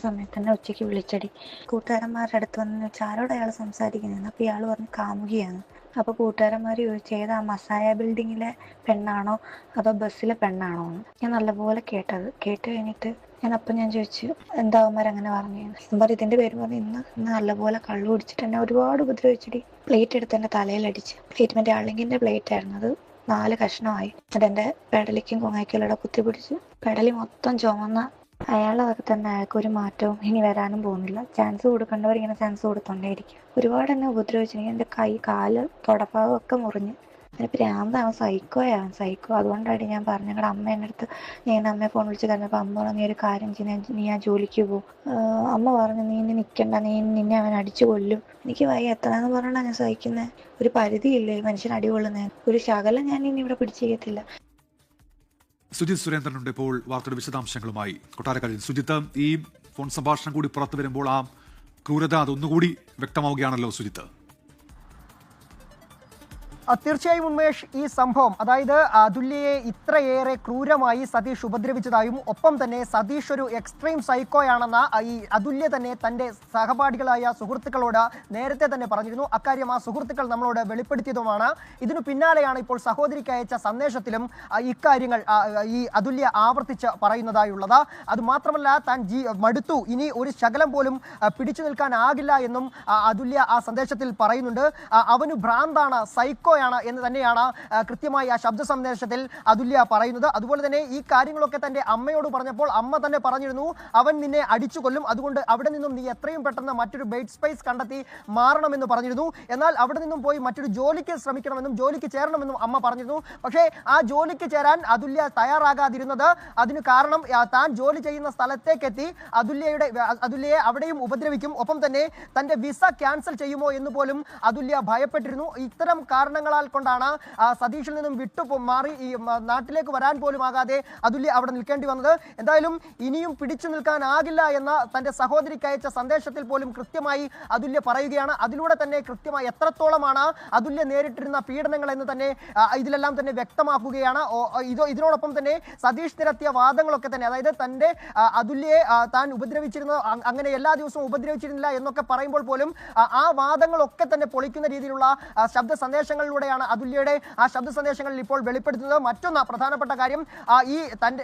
സമയത്ത് തന്നെ ഉച്ചയ്ക്ക് വിളിച്ചടി. കൂട്ടുകാരന്മാരുടെ അടുത്ത് വന്ന് ചോദിച്ചാൽ ആരോട് അയാൾ സംസാരിക്കുന്നതെന്ന്. അപ്പോൾ ഇയാൾ പറഞ്ഞു കാമുകിയാണ്. അപ്പോൾ കൂട്ടുകാരന്മാർ ചോദിച്ചു ഏതാ മസായ ബിൽഡിങ്ങിലെ പെണ്ണാണോ അതോ ബസ്സിലെ പെണ്ണാണോ എന്ന്. ഞാൻ നല്ലപോലെ കേട്ട് കഴിഞ്ഞിട്ട് ഞാൻ ചോദിച്ചു എന്താ അവന്മാരങ്ങനെ പറഞ്ഞു. ഇതിൻ്റെ പേര് പറഞ്ഞ് ഇന്ന് നല്ലപോലെ കള്ളു കുടിച്ചിട്ട് എന്നെ ഒരുപാട് ഉപദ്രവിച്ചടി. പ്ലേറ്റ് എടുത്ത് എൻ്റെ തലയിലടിച്ച്. പ്ലേറ്റ് മറ്റേ അളിങ്ങിൻ്റെ പ്ലേറ്റ് ആയിരുന്നു, അത് 4 കഷ്ണമായി. എന്നിട്ട് എൻ്റെ പെടലിക്കും കൊങ്ങയ്ക്കലൂടെ കുത്തിപ്പിടിച്ച് പെടലി മൊത്തം ചുമന്ന. അയാളതൊക്കെ തന്നെ, അയാൾക്ക് ഒരു മാറ്റവും ഇനി വരാനും പോകുന്നില്ല. ചാൻസ് കൊടുക്കേണ്ടവർ ഇങ്ങനെ ചാൻസ് കൊടുത്തോണ്ടേയിരിക്കും. ഒരുപാട് എന്നെ ഉപദ്രവിച്ചിട്ടുണ്ടെങ്കിൽ എൻ്റെ കൈ, കാല്, തൊടഭാഗം ഒക്കെ മുറിഞ്ഞ്. അതിന് പ്രാന്താണ്, സൈക്കോ. അതുകൊണ്ടാണ് ഞാൻ പറഞ്ഞു. ഞങ്ങളുടെ അമ്മ എൻ്റെ അടുത്ത്, ഞാൻ അമ്മയെ ഫോൺ വിളിച്ച് കഴിഞ്ഞപ്പോൾ അമ്മ പറഞ്ഞു നീ ഒരു കാര്യം ചെയ്ത് നീ ആ ജോലിക്ക് പോകും. അമ്മ പറഞ്ഞു നീ ഇനി നിൽക്കണ്ട, നിന്നെ അവൻ അടിച്ചു കൊല്ലും. എനിക്ക് വയ്യ, എത്രയെന്ന് പറഞ്ഞാൽ ഞാൻ സഹിക്കുന്നത്. ഒരു പരിധിയില്ലേ മനുഷ്യൻ അടികൊള്ളുന്നതിന്. ഒരു ശകലം ഞാൻ ഇനി ഇവിടെ പിടിച്ചിരിക്കത്തില്ല. സുജിത് സുരേന്ദ്രനുണ്ട് ഇപ്പോൾ വാർത്തയുടെ വിശദാംശങ്ങളുമായി കൊട്ടാരക്കരയിൽ. സുജിത്ത്, ഈ ഫോൺ സംഭാഷണം കൂടി പുറത്തു വരുമ്പോൾ ആ ക്രൂരത അതൊന്നുകൂടി വ്യക്തമാവുകയാണല്ലോ സുജിത്ത്. തീർച്ചയായും ഉന്മേഷ്, ഈ സംഭവം അതായത് അതുല്യയെ ഇത്രയേറെ ക്രൂരമായി സതീഷ് ഉപദ്രവിച്ചതായും ഒപ്പം തന്നെ സതീഷ് ഒരു എക്സ്ട്രീം സൈക്കോയാണെന്ന ഈ അതുല്യ തന്നെ തൻ്റെ സഹപാഠികളായ സുഹൃത്തുക്കളോട് നേരത്തെ തന്നെ പറഞ്ഞിരുന്നു. അക്കാര്യം ആ സുഹൃത്തുക്കൾ നമ്മളോട് വെളിപ്പെടുത്തിയതുമാണ്. ഇതിനു പിന്നാലെയാണ് ഇപ്പോൾ സഹോദരിക്ക് അയച്ച സന്ദേശത്തിലും ഇക്കാര്യങ്ങൾ ഈ അതുല്യ ആവർത്തിച്ച് പറയുന്നതായുള്ളത്. അതുമാത്രമല്ല താൻ മടുത്തു, ഇനി ഒരു ശകലം പോലും പിടിച്ചു നിൽക്കാനാകില്ല എന്നും അതുല്യ ആ സന്ദേശത്തിൽ പറയുന്നുണ്ട്. അവന് ഭ്രാന്താണ്, സൈക്കോ എന്ന് തന്നെയാണ് കൃത്യമായി ആ ശബ്ദ സന്ദേശത്തിൽ അതുല്യ പറയുന്നത്. അതുപോലെ തന്നെ ഈ കാര്യങ്ങളൊക്കെ തന്റെ അമ്മയോട് പറഞ്ഞപ്പോൾ അമ്മ തന്നെ പറഞ്ഞിരുന്നു അവൻ നിന്നെ അടിച്ചു കൊല്ലും, അതുകൊണ്ട് അവിടെ നിന്നും നീ എത്രയും പെട്ടെന്ന് മറ്റൊരു ബെഡ് സ്പേസ് കണ്ടെത്തി മാറണമെന്ന് പറഞ്ഞിരുന്നു. എന്നാൽ അവിടെ നിന്നും പോയി മറ്റൊരു ജോലിക്ക് ശ്രമിക്കണമെന്നും ജോലിക്ക് ചേരണമെന്നും അമ്മ പറഞ്ഞിരുന്നു. പക്ഷേ ആ ജോലിക്ക് ചേരാൻ അതുല്യ തയ്യാറാകാതിരുന്നത്, അതിന് കാരണം താൻ ജോലി ചെയ്യുന്ന സ്ഥലത്തേക്കെത്തി അതുല്യയെ അവിടെയും ഉപദ്രവിക്കും, ഒപ്പം തന്നെ തന്റെ വിസ ക്യാൻസൽ ചെയ്യുമോ എന്ന് പോലും അതുല്യ ഭയപ്പെട്ടിരുന്നു. ഇത്തരം കാരണങ്ങളാൽ കൊണ്ടാണ് സതീഷിൽ നിന്നും മാറി ഈ നാട്ടിലേക്ക് വരാൻ പോലും ആകാതെ അതുല്യ അവിടെ നിൽക്കേണ്ടി വന്നത്. എന്തായാലും ഇനിയും പിടിച്ചു നിൽക്കാനാകില്ല എന്ന തന്റെ സഹോദരിക്ക് അയച്ച സന്ദേശത്തിൽ പോലും കൃത്യമായി അതുല്യ പറയുകയാണ്. അതിലൂടെ തന്നെ കൃത്യമായി എത്രത്തോളമാണ് അതുല്യ നേരിട്ടിരുന്ന പീഡനങ്ങൾ എന്ന് തന്നെ ഇതിലെല്ലാം തന്നെ വ്യക്തമാക്കുകയാണ്. ഇതിനോടൊപ്പം തന്നെ സതീഷ് നിരത്തിയ വാദങ്ങളൊക്കെ തന്നെ, അതായത് തന്റെ അതുല്യയെ താൻ ഉപദ്രവിച്ചിരുന്ന, അങ്ങനെ എല്ലാ ദിവസവും ഉപദ്രവിച്ചിരുന്നില്ല എന്നൊക്കെ പറയുമ്പോൾ പോലും ആ വാദങ്ങളൊക്കെ തന്നെ പൊളിക്കുന്ന രീതിയിലുള്ള ശബ്ദ സന്ദേശങ്ങളിലൂടെയാണ് അതുല്യയുടെ ആ ശബ്ദ സന്ദേശങ്ങളിൽ ഇപ്പോൾ വെളിപ്പെടുത്തുന്നത്. മറ്റൊന്ന് പ്രധാനപ്പെട്ട കാര്യം, ഈ തന്റെ